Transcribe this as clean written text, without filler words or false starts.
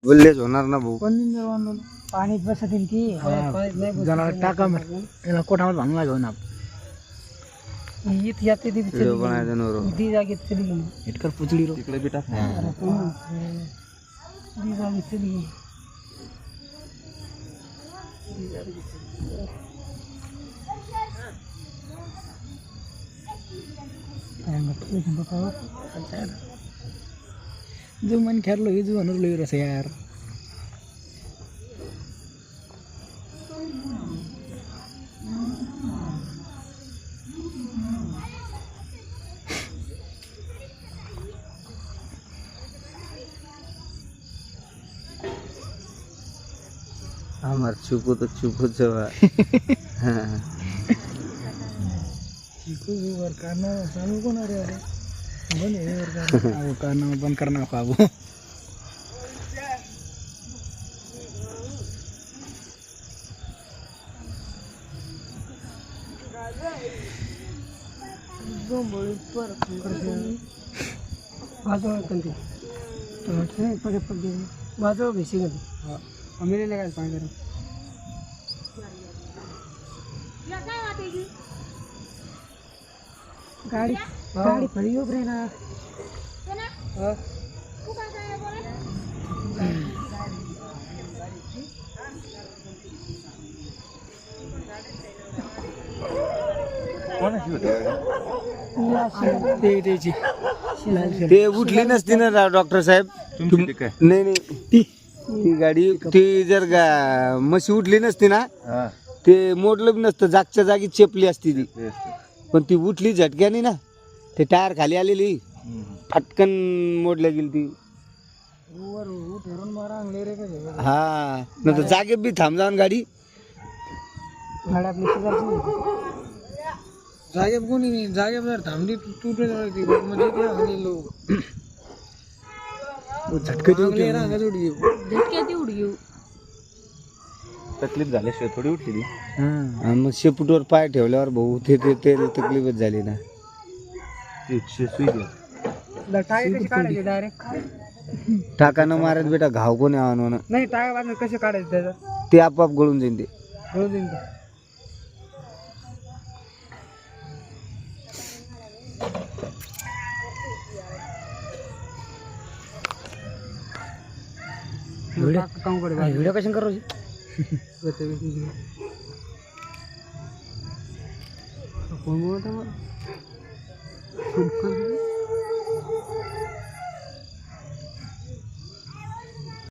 बोललेच होणार ना भाऊ. पाणीच बसतील की जनावर टाका मग कोठावर भांगला घेऊन ईद याते ती व्हिडिओ बनायचं नव्हतं. दी जागेत चली गेली इतकर पुचली रो तिकडे बी टाक. दी जागेत चली गेली जो मन खेळलो हे जो म्हणून लई रस यार हमार चुपो तो चुपो जवा. चिकू वर करना चालू कोण रे अरे बन हे वर करना बंद करना खाबो बाजू बेसी गली आम्ही काय पाणी करू गाडी गाडी फळी उभरे ना ते उठली नसती ना डॉक्टर साहेब. नाही नाही ती गाडी ती जर म्हशी उठली नसती ना ते मोडलं बी नसतं. जागच्या जागी चेपली असती ती. पण ती उठली झटक्याने ना ते टायर खाली आलेली फटकन मोडल्या गेली ती. हा न तर जागे बी थांब जाऊन गाडी जागे कोणी नाही जागे जर थांबली तुटली झटके उडी तकलीफ झाल्याशिवाय थोडी उठली ती. मग शेपूटवर पाय ठेवल्यावर भाऊ ते तकलीफच झाली ना. टाकानं मारत बेटा घाव कोणी आव्हान नाही टाका बांधून कसे काढायचे त्याचं ते आपोआप गळून जाईन ते. गळू देईन व्हिडिओ कशाने करू कोण बोलत